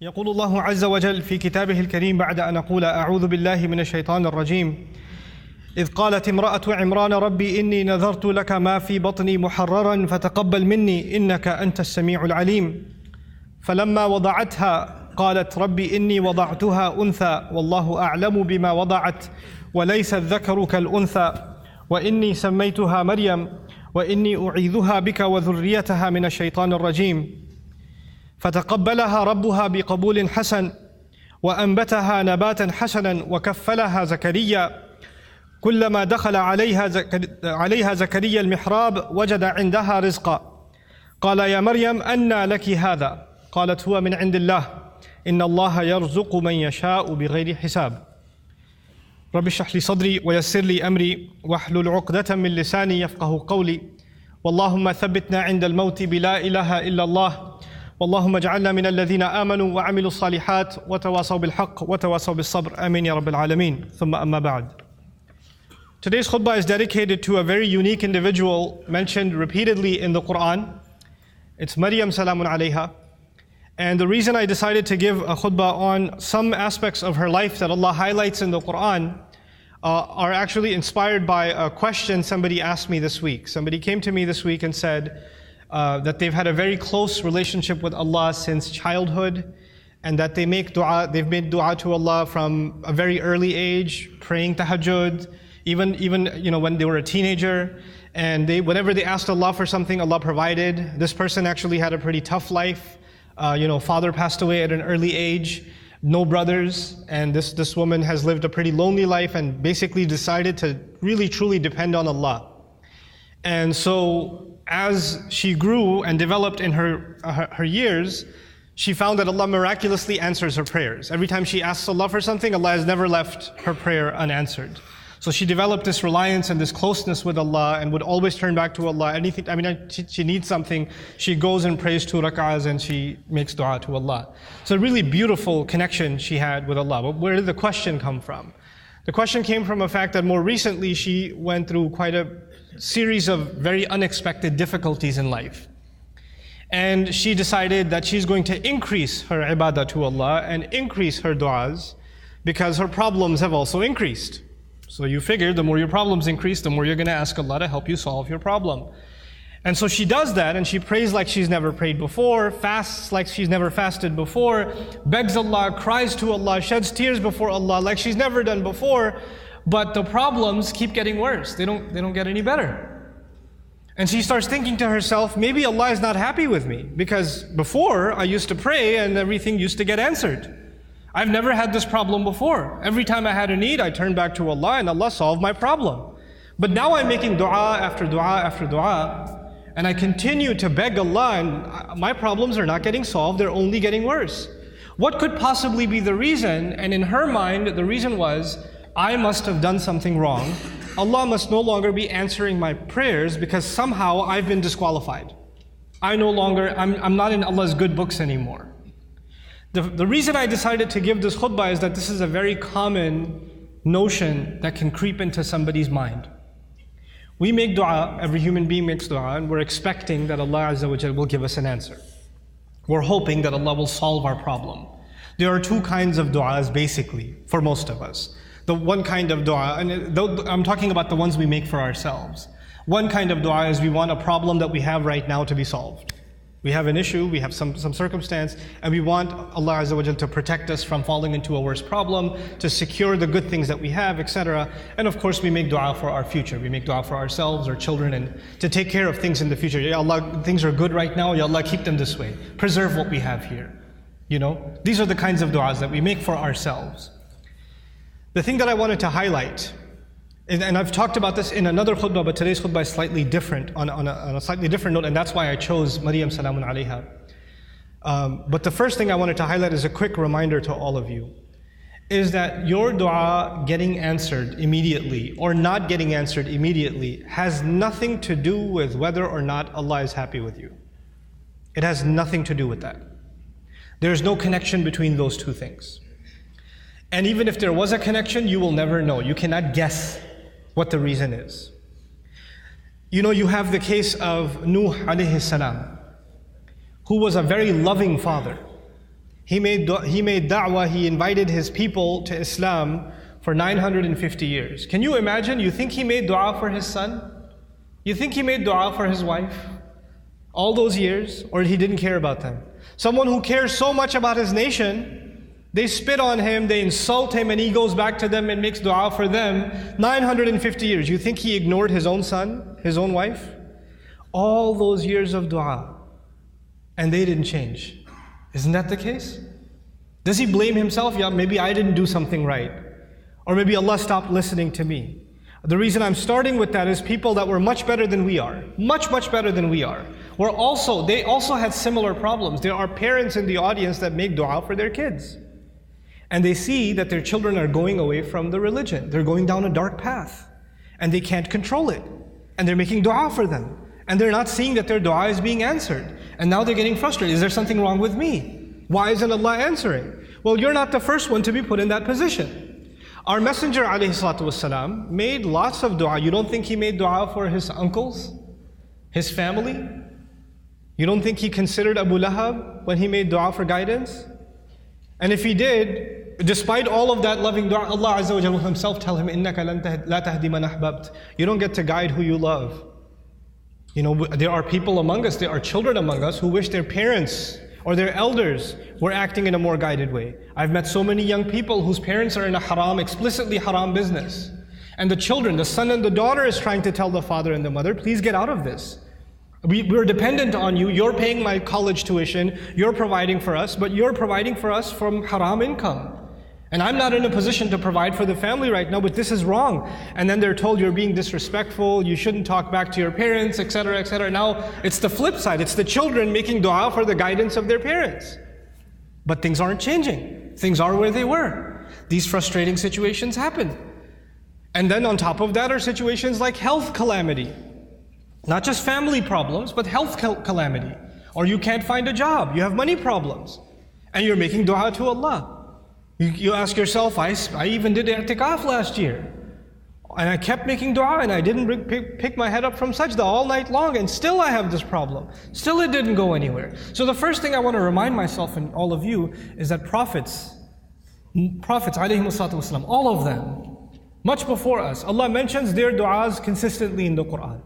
يقول الله عز وجل في كتابه الكريم بعد أن أقول أعوذ بالله من الشيطان الرجيم إذ قالت امرأة عمران ربي إني نذرت لك ما في بطني محررا فتقبل مني إنك أنت السميع العليم فلما وضعتها قالت ربي إني وضعتها أنثى والله أعلم بما وضعت وليس الذكر كالأنثى وإني سميتها مريم وإني أعيذها بك وذريتها من الشيطان الرجيم فتقبلها ربها بقبول حسن وأنبتها نباتا حسنا وكفلها زكريا كلما دخل عليها زكريا المحراب وجد عندها رزقا قال يا مريم أنى لك هذا قالت هو من عند الله إن الله يرزق من يشاء بغير حساب رب اشرح لي صدري ويسر لي أمري واحلل عقدة من لساني يفقه قولي واللهم ثبتنا عند الموت بلا إله إلا الله واللهم اجعلنا من الذين آمنوا وعملوا الصالحات وتواصوا بالحق وتواصوا بالصبر آمين يا رب العالمين ثم أما بعد. Today's khutbah is dedicated to a very unique individual mentioned repeatedly in the Quran. It's Maryam salamun alayha. And the reason I decided to give a khutbah on some aspects of her life that Allah highlights in the Quran are actually inspired by a question somebody asked me this week. Somebody came to me this week and said that they've had a very close relationship with Allah since childhood, and that they've made dua to Allah from a very early age, praying tahajjud, even when they were a teenager, and whenever they asked Allah for something, Allah provided. This person actually had a pretty tough life. Father passed away at an early age, no brothers, and this woman has lived a pretty lonely life and basically decided to really truly depend on Allah. And so as she grew and developed in her years, she found that Allah miraculously answers her prayers. Every time she asks Allah for something, Allah has never left her prayer unanswered. So she developed this reliance and this closeness with Allah and would always turn back to Allah. She needs something, she goes and prays 2 rak'ahs and she makes dua to Allah. So a really beautiful connection she had with Allah. But where did the question come from? The question came from a fact that more recently she went through quite a series of very unexpected difficulties in life. And she decided that she's going to increase her ibadah to Allah and increase her du'as because her problems have also increased. So you figure the more your problems increase, the more you're going to ask Allah to help you solve your problem. And so she does that, and she prays like she's never prayed before, fasts like she's never fasted before, begs Allah, cries to Allah, sheds tears before Allah like she's never done before. But the problems keep getting worse. They don't get any better. And she starts thinking to herself, maybe Allah is not happy with me because before I used to pray and everything used to get answered. I've never had this problem before. Every time I had a need, I turned back to Allah and Allah solved my problem. But now I'm making dua after dua after dua, and I continue to beg Allah and my problems are not getting solved, they're only getting worse. What could possibly be the reason? And in her mind, the reason was, I must have done something wrong. Allah must no longer be answering my prayers because somehow I've been disqualified. I'm not in Allah's good books anymore. The reason I decided to give this khutbah is that this is a very common notion that can creep into somebody's mind. We make dua, every human being makes dua, and we're expecting that Allah Azza wa Jal will give us an answer. We're hoping that Allah will solve our problem. There are two kinds of du'as basically, for most of us. The one kind of dua, and I'm talking about the ones we make for ourselves. One kind of dua is we want a problem that we have right now to be solved. We have an issue, we have some circumstance, and we want Allah Azza wa Jal to protect us from falling into a worse problem, to secure the good things that we have, etc. And of course we make dua for our future. We make dua for ourselves, our children, and to take care of things in the future. Ya Allah, things are good right now, Ya Allah, keep them this way. Preserve what we have here. These are the kinds of duas that we make for ourselves. The thing that I wanted to highlight, and I've talked about this in another khutbah, but today's khutbah is slightly different, on a slightly different note, and that's why I chose Maryam salamun alayha. But the first thing I wanted to highlight is a quick reminder to all of you, is that your dua getting answered immediately or not getting answered immediately has nothing to do with whether or not Allah is happy with you. It has nothing to do with that. There's no connection between those two things. And even if there was a connection, you will never know. You cannot guess what the reason is. You have the case of Nuh alayhi salam, who was a very loving father. He made da'wah, he invited his people to Islam for 950 years. Can you imagine? You think he made dua for his son? You think he made dua for his wife? All those years? Or he didn't care about them? Someone who cares so much about his nation, they spit on him, they insult him, and he goes back to them and makes dua for them 950 years. You think he ignored his own son, his own wife? All those years of dua, and they didn't change. Isn't that the case? Does he blame himself? Yeah, maybe I didn't do something right. Or maybe Allah stopped listening to me. The reason I'm starting with that is people that were much better than we are, much better than we are, they also had similar problems. There are parents in the audience that make dua for their kids. And they see that their children are going away from the religion. They're going down a dark path. And they can't control it. And they're making dua for them. And they're not seeing that their dua is being answered. And now they're getting frustrated. Is there something wrong with me? Why isn't Allah answering? Well, you're not the first one to be put in that position. Our Messenger ﷺ made lots of dua. You don't think he made dua for his uncles? His family? You don't think he considered Abu Lahab when he made dua for guidance? And if he did, despite all of that loving dua, Allah Azza wa Jalla himself tell him, إِنَّكَ لَا تَهْدِي مَنْ أَحْبَبْتَ. You don't get to guide who you love. You know, there are people among us, there are children among us who wish their parents or their elders were acting in a more guided way. I've met so many young people whose parents are in a haram, explicitly haram business. And the children, the son and the daughter is trying to tell the father and the mother, please get out of this. We're dependent on you, you're paying my college tuition, you're providing for us, but you're providing for us from haram income. And I'm not in a position to provide for the family right now, but this is wrong. And then they're told you're being disrespectful, you shouldn't talk back to your parents, etc., etc. Now, it's the flip side. It's the children making dua for the guidance of their parents. But things aren't changing. Things are where they were. These frustrating situations happen. And then on top of that are situations like health calamity. Not just family problems, but health calamity. Or you can't find a job, you have money problems. And you're making dua to Allah. You ask yourself, I even did i'tikaf last year. And I kept making dua and I didn't pick my head up from sajda all night long, and still I have this problem. Still it didn't go anywhere. So the first thing I want to remind myself and all of you is that prophets ﷺ, all of them, much before us, Allah mentions their du'as consistently in the Quran.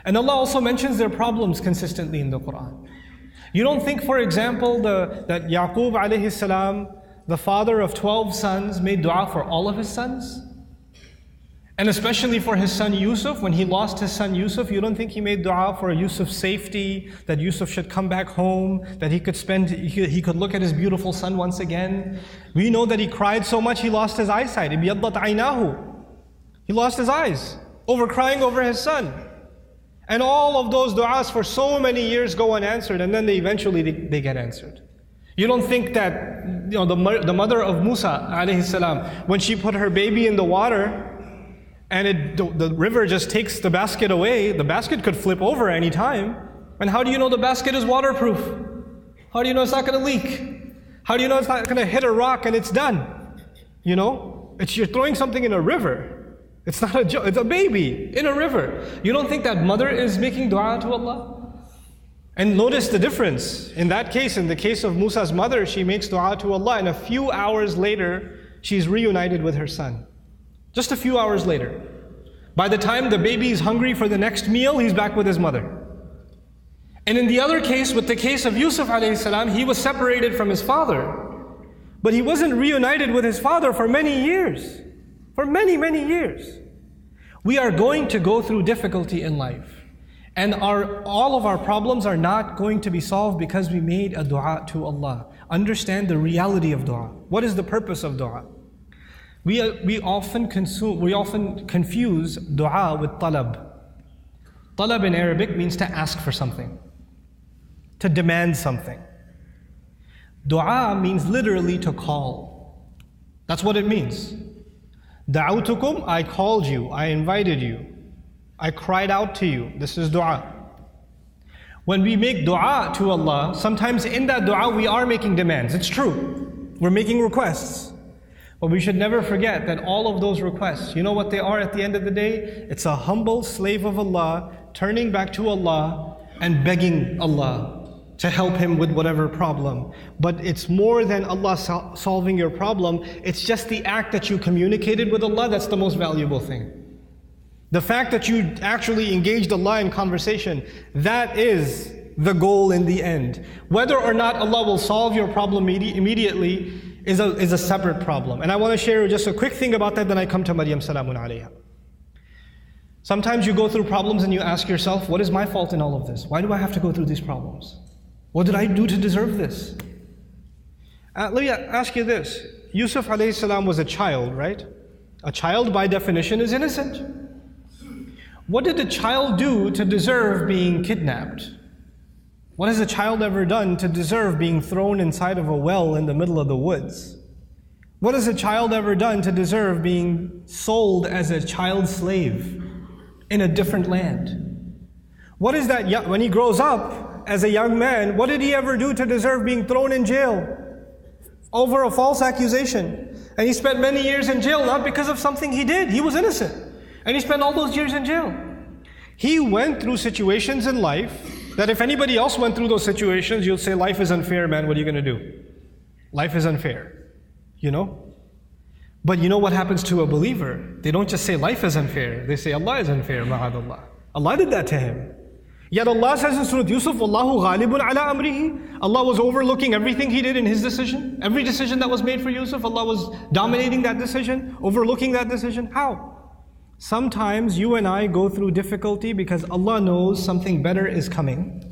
And Allah also mentions their problems consistently in the Quran. You don't think, for example, that Yaqub alayhi salam, the father of 12 sons, made dua for all of his sons? And especially for his son Yusuf, when he lost his son Yusuf, you don't think he made dua for Yusuf's safety, that Yusuf should come back home, that he could look at his beautiful son once again? We know that he cried so much he lost his eyesight. Ibiyaddat aynahu. He lost his eyes over crying over his son. And all of those du'as for so many years go unanswered, and then they eventually get answered. You don't think that the mother of Musa alayhi salam, when she put her baby in the water and the river just takes the basket away, the basket could flip over any time. And how do you know the basket is waterproof? How do you know it's not going to leak? How do you know it's not going to hit a rock and it's done? You know, you're throwing something in a river. It's not a joke, it's a baby in a river. You don't think that mother is making dua to Allah? And notice the difference. In that case, in the case of Musa's mother, she makes dua to Allah, and a few hours later, she's reunited with her son. Just a few hours later. By the time the baby is hungry for the next meal, he's back with his mother. And in the other case, with the case of Yusuf alayhi salam, he was separated from his father. But he wasn't reunited with his father for many years. For many, many years. We are going to go through difficulty in life. And all of our problems are not going to be solved because we made a dua to Allah. Understand the reality of dua. What is the purpose of dua? We often confuse dua with talab. Talab in Arabic means to ask for something, to demand something. Dua means literally to call. That's what it means. Da'awtukum, I called you, I invited you, I cried out to you. This is dua. When we make dua to Allah, sometimes in that dua we are making demands. It's true. We're making requests. But we should never forget that all of those requests, you know what they are at the end of the day? It's a humble slave of Allah turning back to Allah and begging Allah to help him with whatever problem. But it's more than Allah solving your problem. It's just the act that you communicated with Allah that's the most valuable thing. The fact that you actually engaged Allah in conversation, that is the goal in the end. Whether or not Allah will solve your problem immediately is a separate problem. And I want to share just a quick thing about that, then I come to Maryam salamun alayha. Sometimes you go through problems and you ask yourself, what is my fault in all of this? Why do I have to go through these problems? What did I do to deserve this? Let me ask you this. Yusuf alayhi salam was a child, right? A child by definition is innocent. What did a child do to deserve being kidnapped? What has a child ever done to deserve being thrown inside of a well in the middle of the woods? What has a child ever done to deserve being sold as a child slave in a different land? What is that, when he grows up as a young man, what did he ever do to deserve being thrown in jail over a false accusation? And he spent many years in jail, not because of something he did. He was innocent. And he spent all those years in jail. He went through situations in life that if anybody else went through those situations, you'll say, life is unfair, man, what are you going to do? Life is unfair, you know? But you know what happens to a believer? They don't just say life is unfair, they say Allah is unfair, ma'adallah. Allah did that to him. Yet Allah says in Surah Yusuf, Wallahu ghalibun ala amrihi. Allah was overlooking everything he did in his decision. Every decision that was made for Yusuf, Allah was dominating that decision, overlooking that decision. How? Sometimes you and I go through difficulty because Allah knows something better is coming.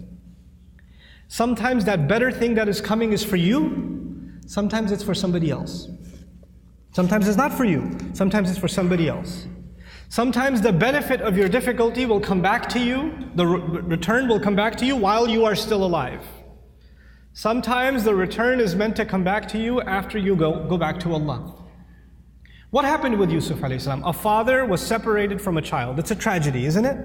Sometimes that better thing that is coming is for you. Sometimes it's for somebody else. Sometimes it's not for you. Sometimes it's for somebody else. Sometimes the benefit of your difficulty will come back to you. The return will come back to you while you are still alive. Sometimes the return is meant to come back to you after you go back to Allah. What happened with Yusuf alayhi salam? A father was separated from a child. It's a tragedy, isn't it?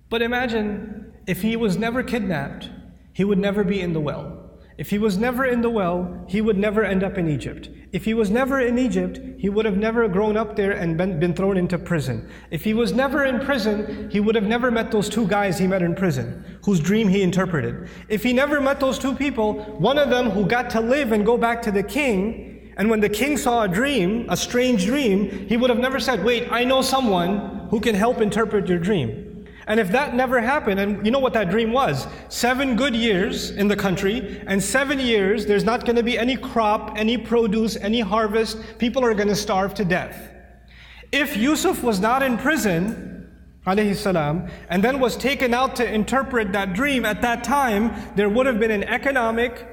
But imagine if he was never kidnapped, he would never be in the well. If he was never in the well, he would never end up in Egypt. If he was never in Egypt, he would have never grown up there and been thrown into prison. If he was never in prison, he would have never met those two guys he met in prison, whose dream he interpreted. If he never met those two people, one of them who got to live and go back to the king, and when the king saw a dream, a strange dream, he would have never said, wait, I know someone who can help interpret your dream. And if that never happened, and you know what that dream was? 7 good years in the country, and 7 years there's not going to be any crop, any produce, any harvest. People are going to starve to death. If Yusuf was not in prison, alayhi salam, and then was taken out to interpret that dream at that time, there would have been an economic,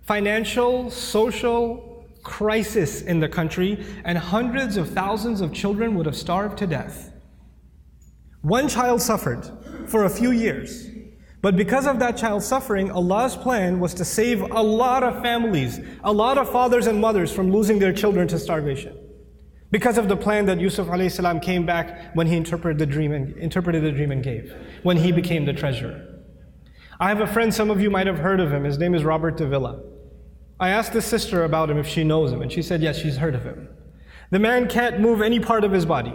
financial, social crisis in the country, and hundreds of thousands of children would have starved to death. One child suffered for a few years, but because of that child suffering, Allah's plan was to save a lot of families, a lot of fathers and mothers from losing their children to starvation. Because of the plan that Yusuf alayhi salam came back when he interpreted the dream and gave, when he became the treasurer. I have a friend, some of you might have heard of him. His name is Robert de Villa. I asked his sister about him if she knows him, and she said yes, she's heard of him. The man can't move any part of his body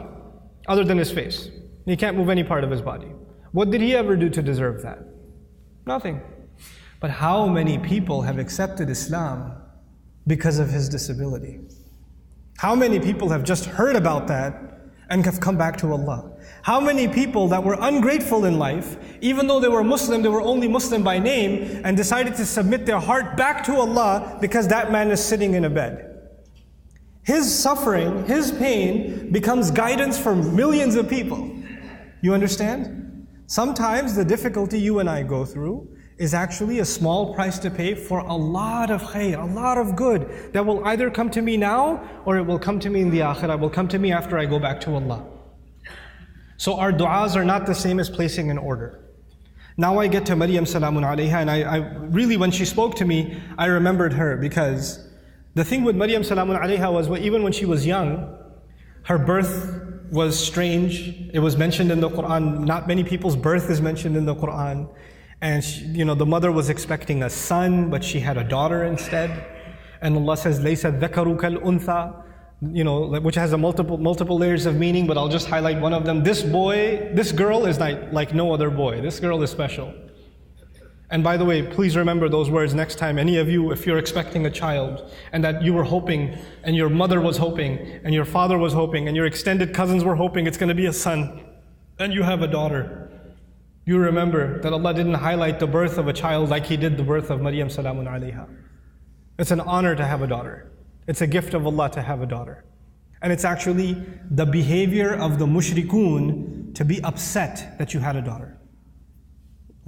other than his face. He can't move any part of his body. What did he ever do to deserve that? Nothing. But how many people have accepted Islam because of his disability? How many people have just heard about that and have come back to Allah? How many people that were ungrateful in life, even though they were Muslim, they were only Muslim by name, and decided to submit their heart back to Allah because that man is sitting in a bed. His suffering, his pain becomes guidance for millions of people. You understand? Sometimes the difficulty you and I go through is actually a small price to pay for a lot of khair, a lot of good that will either come to me now or it will come to me in the akhirah, will come to me after I go back to Allah. So our du'as are not the same as placing an order. Now I get to Maryam salamun alayha, and I really, when she spoke to me, I remembered her, because the thing with Maryam salamun alayha was, even when she was young, her birth was strange. It was mentioned in the Quran. Not many people's birth is mentioned in the Quran. And she, the mother was expecting a son, but she had a daughter instead. And Allah says, "Laysa dhakaru kal untha," which has multiple layers of meaning, but I'll just highlight one of them. This girl is like no other boy. This girl is special. And by the way, please remember those words next time. Any of you, if you're expecting a child, and that you were hoping, and your mother was hoping, and your father was hoping, and your extended cousins were hoping it's going to be a son, and you have a daughter, you remember that Allah didn't highlight the birth of a child like He did the birth of Maryam salamun alayha. It's an honor to have a daughter. It's a gift of Allah to have a daughter. And it's actually the behavior of the mushrikun to be upset that you had a daughter.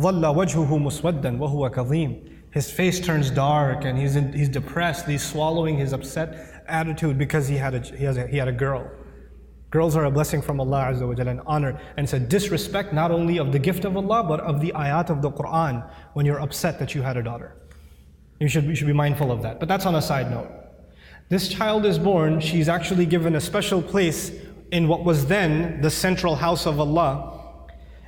ظَلَّ وَجْهُهُ مُسْوَدًّا وَهُوَ كَظِيمٌ. His face turns dark and he's depressed. He's swallowing his upset attitude because he had a girl. Girls are a blessing from Allah Azza wa Jalla, an honor. And it's a disrespect not only of the gift of Allah, but of the ayat of the Quran when you're upset that you had a daughter. You should be mindful of that. But that's on a side note. This child is born, she's actually given a special place in what was then the central house of Allah.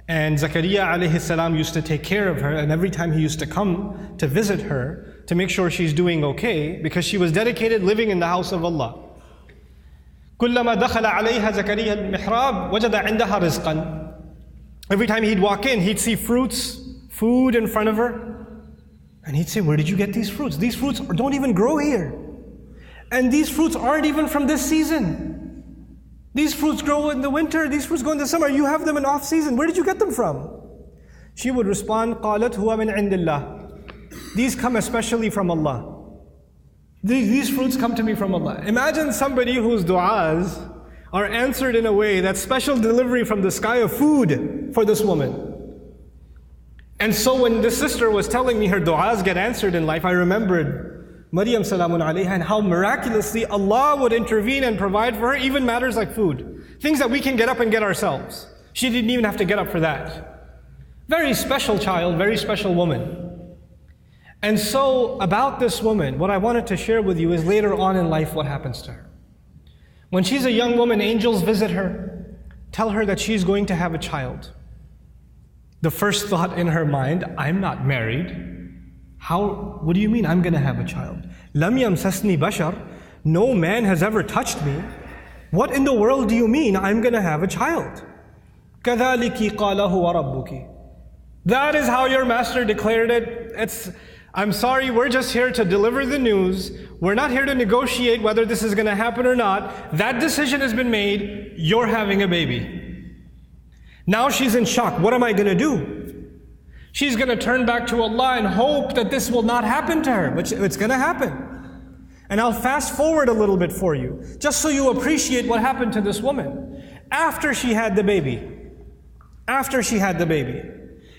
And Zakaria alayhi salam used to take care of her, and every time he used to come to visit her to make sure she's doing okay, because she was dedicated living in the house of Allah. كُلَّمَا دَخَلَ عَلَيْهَا زَكَرِيَّا الْمِحْرَابِ وَجَدَ عِنْدَهَا رِزْقًا. Every time he'd walk in, he'd see fruits, food in front of her, and he'd say, where did you get these fruits? These fruits don't even grow here. And these fruits aren't even from this season. These fruits grow in the winter, these fruits go in the summer, you have them in off season. Where did you get them from? She would respond, قَالَتْ هُوَ مِنْ عِنْدِ اللَّهِ. These come especially from Allah. These fruits come to me from Allah. Imagine somebody whose du'as are answered in a way that's special delivery from the sky of food for this woman. And so when this sister was telling me her du'as get answered in life, I remembered Maryam salamun alayha and how miraculously Allah would intervene and provide for her even matters like food. Things that we can get up and get ourselves. She didn't even have to get up for that. Very special child, very special woman. And so about this woman, what I wanted to share with you is later on in life what happens to her. When she's a young woman, angels visit her, tell her that she's going to have a child. The first thought in her mind, I'm not married. What do you mean I'm going to have a child? لَمْ يَمْسَسْنِي بَشَرٌ. No man has ever touched me. What in the world do you mean I'm going to have a child? كَذَلِكِ قَالَهُ وَرَبُّكِ. That is how your master declared it. I'm sorry, we're just here to deliver the news. We're not here to negotiate whether this is going to happen or not. That decision has been made. You're having a baby. Now she's in shock. What am I going to do? She's going to turn back to Allah and hope that this will not happen to her. But it's going to happen. And I'll fast forward a little bit for you, just so you appreciate what happened to this woman. After she had the baby,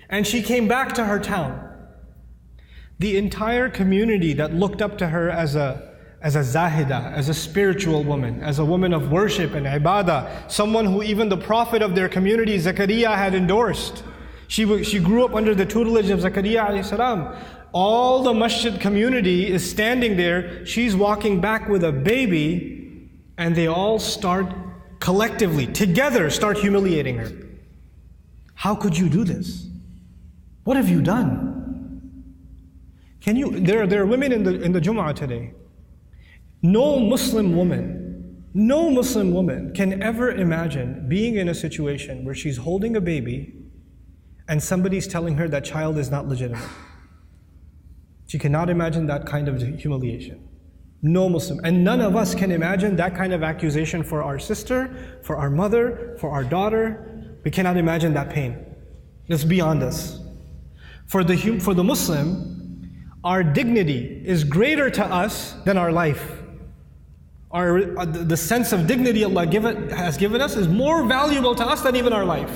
and she came back to her town, the entire community that looked up to her as a zahida, as a spiritual woman, as a woman of worship and ibadah, someone who even the prophet of their community, Zakaria, had endorsed. She grew up under the tutelage of Zakaria alayhi salam. All the masjid community is standing there. She's walking back with a baby, and they all start collectively, together, start humiliating her. How could you do this? What have you done? There are women in the Jumu'ah today. No Muslim woman can ever imagine being in a situation where she's holding a baby and somebody's telling her that child is not legitimate. She cannot imagine that kind of humiliation. No Muslim. And none of us can imagine that kind of accusation for our sister, for our mother, for our daughter. We cannot imagine that pain. It's beyond us. For the Muslim, our dignity is greater to us than our life. The sense of dignity Allah has given us is more valuable to us than even our life.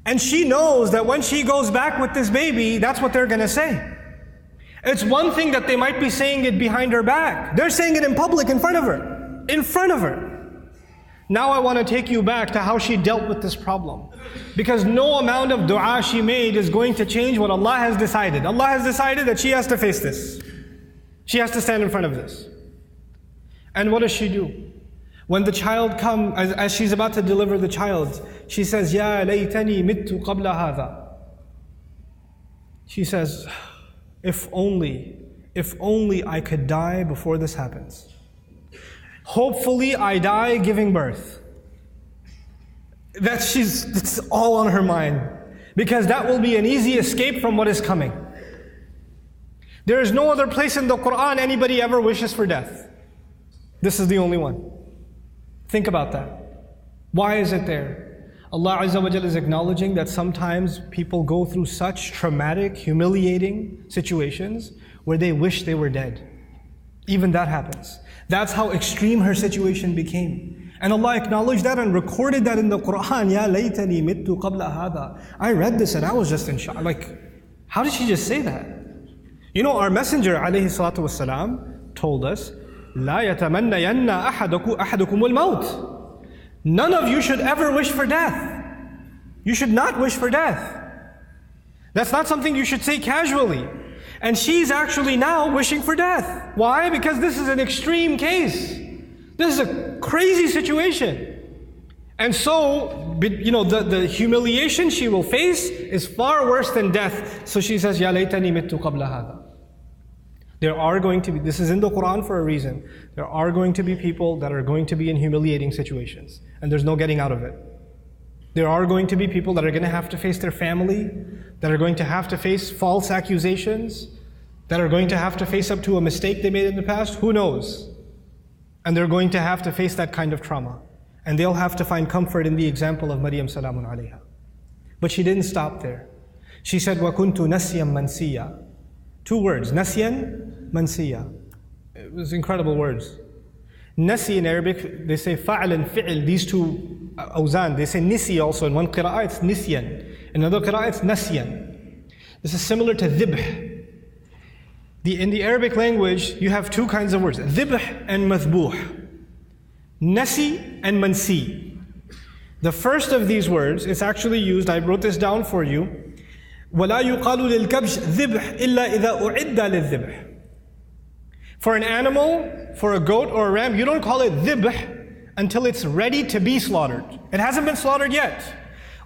And she knows that when she goes back with this baby, that's what they're going to say. It's one thing that they might be saying it behind her back. They're saying it in public, in front of her. In front of her. Now I want to take you back to how she dealt with this problem. Because no amount of dua she made is going to change what Allah has decided. Allah has decided that she has to face this. She has to stand in front of this. And what does she do? When the child comes, as she's about to deliver the child, she says, Ya laytani mittu qabla hadha. She says, if only I could die before this happens. Hopefully I die giving birth. It's all on her mind. because that will be an easy escape from what is coming. There is no other place in the Quran anybody ever wishes for death. This is the only one. Think about that. Why is it there? Allah Azza wa Jalla is acknowledging that sometimes people go through such traumatic, humiliating situations where they wish they were dead. Even that happens. That's how extreme her situation became. And Allah acknowledged that and recorded that in the Quran. Ya laytani mittu qabla hada. I read this and I was just in shock. Like, how did she just say that? You know, our Messenger alayhi salatu wasalam told us, La yatamannayanna ahadukum al-maut. None of you should ever wish for death. You should not wish for death. That's not something you should say casually. And she's actually now wishing for death. Why? Because this is an extreme case. This is a crazy situation. And so, you know, the humiliation she will face is far worse than death. So she says, Ya laytani mittu qabla hada. There are going to be, this is in the Quran for a reason, there are going to be people that are going to be in humiliating situations. And there's no getting out of it. There are going to be people that are going to have to face their family, that are going to have to face false accusations, that are going to have to face up to a mistake they made in the past. Who knows? And they're going to have to face that kind of trauma. And they'll have to find comfort in the example of Maryam salamun alayha. But she didn't stop there. She said, وَكُنْتُ نَسْيًا مَنْسِيًّا. 2 words, nasyan, mansiya. It was incredible words. Nasi in Arabic, they say fa'al and fi'il, these 2 awzan. They say nisi also. In one qira'ah it's nisyan. In another qira'ah it's nasyan. This is similar to dhibh. In the Arabic language, you have 2 kinds of words, dhibh and mathbuh. Nasi and mansi. The first of these words is actually used, I wrote this down for you, وَلَا يُقَالُ لِلْكَبْشِ ذِبْحِ إِلَّا إِذَا أُعِدَّ لِلذِّبْحِ. For an animal, for a goat or a ram, you don't call it dhibh until it's ready to be slaughtered. It hasn't been slaughtered yet.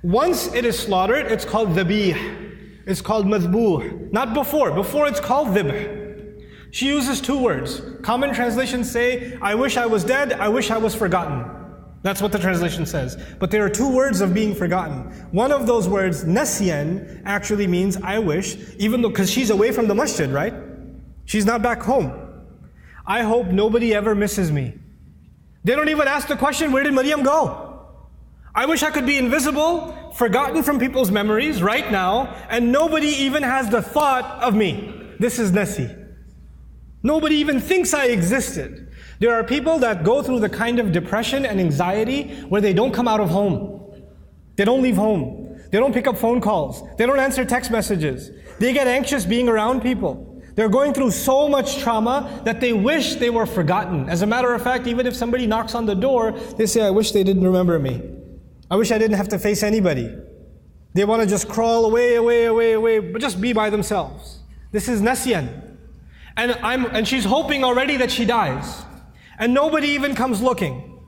Once it is slaughtered, it's called dhabih. It's called madhbuh. Not before. Before it's called dhibh. She uses 2 words. Common translations say, I wish I was dead, I wish I was forgotten. That's what the translation says. But there are 2 words of being forgotten. One of those words, nasyan, actually means I wish, even though, because she's away from the masjid, right? She's not back home. I hope nobody ever misses me. They don't even ask the question, where did Maryam go? I wish I could be invisible, forgotten from people's memories right now, and nobody even has the thought of me. This is nasi. Nobody even thinks I existed. There are people that go through the kind of depression and anxiety where they don't come out of home. They don't leave home. They don't pick up phone calls. They don't answer text messages. They get anxious being around people. They're going through so much trauma that they wish they were forgotten. As a matter of fact, even if somebody knocks on the door, they say, I wish they didn't remember me. I wish I didn't have to face anybody. They want to just crawl away, but just be by themselves. This is nasyan. And she's hoping already that she dies. And nobody even comes looking.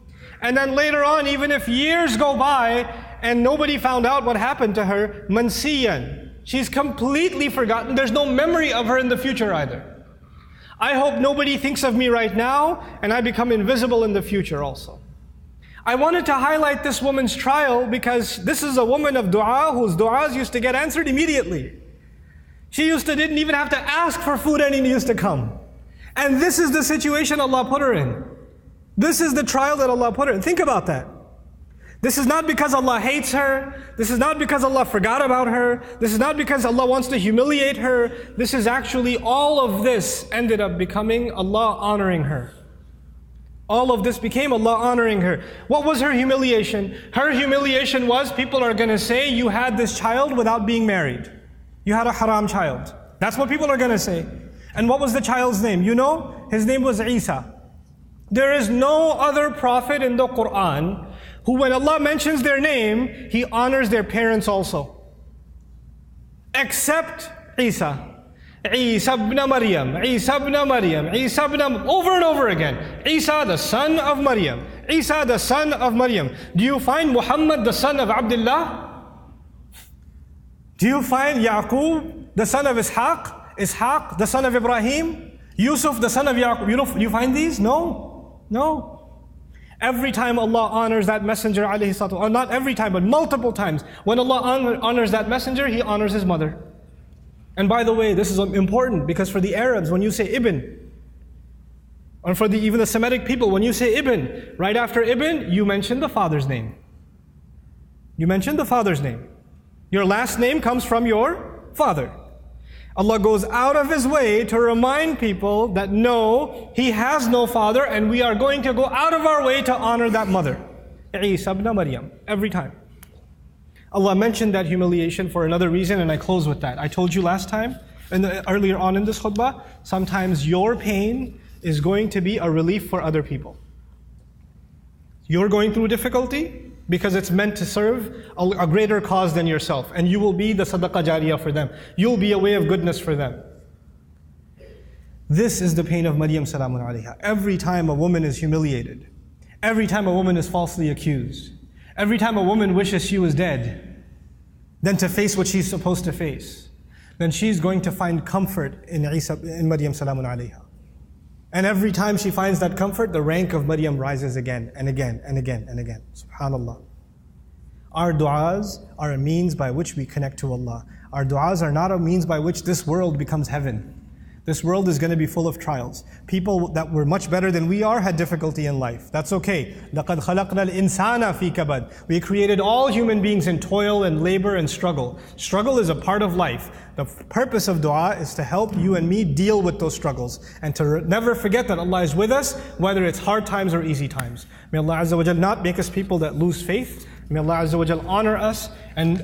And then later on, even if years go by and nobody found out what happened to her, mansiyan. She's completely forgotten. There's no memory of her in the future either. I hope nobody thinks of me right now and I become invisible in the future also. I wanted to highlight this woman's trial because this is a woman of du'a whose du'as used to get answered immediately. She didn't even have to ask for food and it used to come. And this is the situation Allah put her in. This is the trial that Allah put her in. Think about that. This is not because Allah hates her. This is not because Allah forgot about her. This is not because Allah wants to humiliate her. This is actually, all of this ended up becoming Allah honoring her. All of this became Allah honoring her. What was her humiliation? Her humiliation was, people are going to say, you had this child without being married. You had a haram child. That's what people are going to say. And what was the child's name? You know, his name was Isa. There is no other prophet in the Quran who, when Allah mentions their name, He honors their parents also. Except Isa. Isa ibn Maryam, Isa ibn Maryam, Isa ibn, over and over again. Isa the son of Maryam, Isa the son of Maryam. Do you find Muhammad the son of Abdullah? Do you find Yaqub the son of Ishaq? Ishaq the son of Ibrahim? Yusuf the son of Yaqub? You find these? No. Every time Allah honors that messenger, alayhi salatu, or not every time, but multiple times, when Allah honors that messenger, He honors his mother. And by the way, this is important because for the Arabs, when you say Ibn, or for even the Semitic people, when you say Ibn, right after Ibn, you mention the father's name. You mention the father's name. Your last name comes from your father. Allah goes out of His way to remind people that no, He has no father, and we are going to go out of our way to honor that mother. Isa ibn Maryam, every time. Allah mentioned that humiliation for another reason, and I close with that. I told you last time, earlier on in this khutbah, sometimes your pain is going to be a relief for other people. You're going through difficulty because it's meant to serve a greater cause than yourself, and you will be the sadaqah jariyah for them. You'll be a way of goodness for them. This is the pain of Maryam salamun alayha. Every time a woman is humiliated, every time a woman is falsely accused, every time a woman wishes she was dead, then to face what she's supposed to face, then she's going to find comfort in Maryam salamun alayha. And every time she finds that comfort, the rank of Maryam rises again and again and again and again. SubhanAllah. Our du'as are a means by which we connect to Allah. Our du'as are not a means by which this world becomes heaven. This world is going to be full of trials. People that were much better than we are had difficulty in life. That's okay. لَقَدْ خَلَقْنَا الْإِنسَانَ فِي كَبَدٍ. We created all human beings in toil and labor and struggle. Struggle is a part of life. The purpose of dua is to help you and me deal with those struggles and to never forget that Allah is with us, whether it's hard times or easy times. May Allah Azza wa Jal not make us people that lose faith. May Allah Azza wa Jal honor us and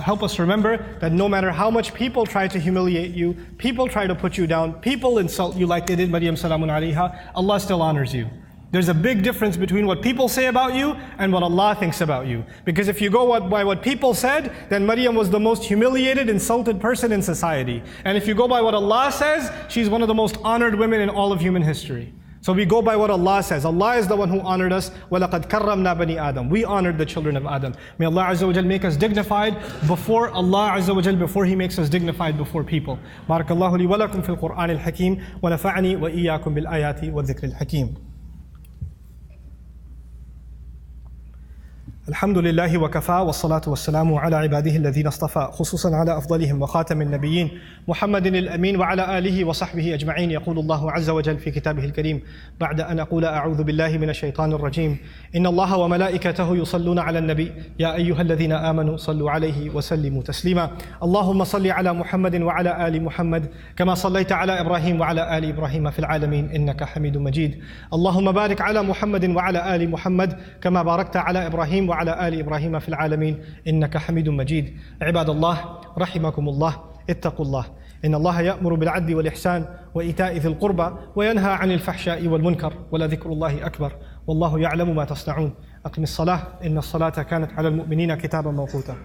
help us remember that no matter how much people try to humiliate you, people try to put you down, people insult you like they did Maryam salamun alayha, Allah still honors you. There's a big difference between what people say about you and what Allah thinks about you. Because if you go by what people said, then Maryam was the most humiliated, insulted person in society. And if you go by what Allah says, she's one of the most honored women in all of human history. So we go by what Allah says. Allah is the one who honored us. وَلَقَدْ كَرَّمْنَا بَنِي آدَمَ. We honored the children of Adam. May Allah Azza wa Jal make us dignified before Allah Azza wa Jal, before He makes us dignified before people. Barakallahu li wa lakum fil Qur'an al-Hakim wa nafa'ani wa iyyakum bil ayati wa dhikr al-Hakim. الحمد لله وكفى والصلاة والسلام على عباده الذين اصطفى خصوصا على أفضلهم وخاتم النبيين محمد الأمين وعلى آله وصحبه أجمعين. يقول الله عز وجل في كتابه الكريم بعد أن أقول أعوذ بالله من الشيطان الرجيم إن الله وملائكته يصلون على النبي يا أيها الذين آمنوا صلوا عليه وسلموا تسليما. اللهم صل على محمد وعلى آل محمد كما صليت على إبراهيم وعلى آل إبراهيم في العالمين إنك حميد مجيد. اللهم بارك على محمد وعلى آل محمد كما باركت على إبراهيم وعلى آل إبراهيم في العالمين إنك حميد مجيد. عباد الله رحمكم الله اتقوا الله إن الله يأمر بالعدل والإحسان وإيتاء ذي القربى وينهى عن الفحشاء والمنكر ولذكر الله أكبر والله يعلم ما تصنعون. أقم الصلاة إن الصلاة كانت على المؤمنين كتابا موقوتا.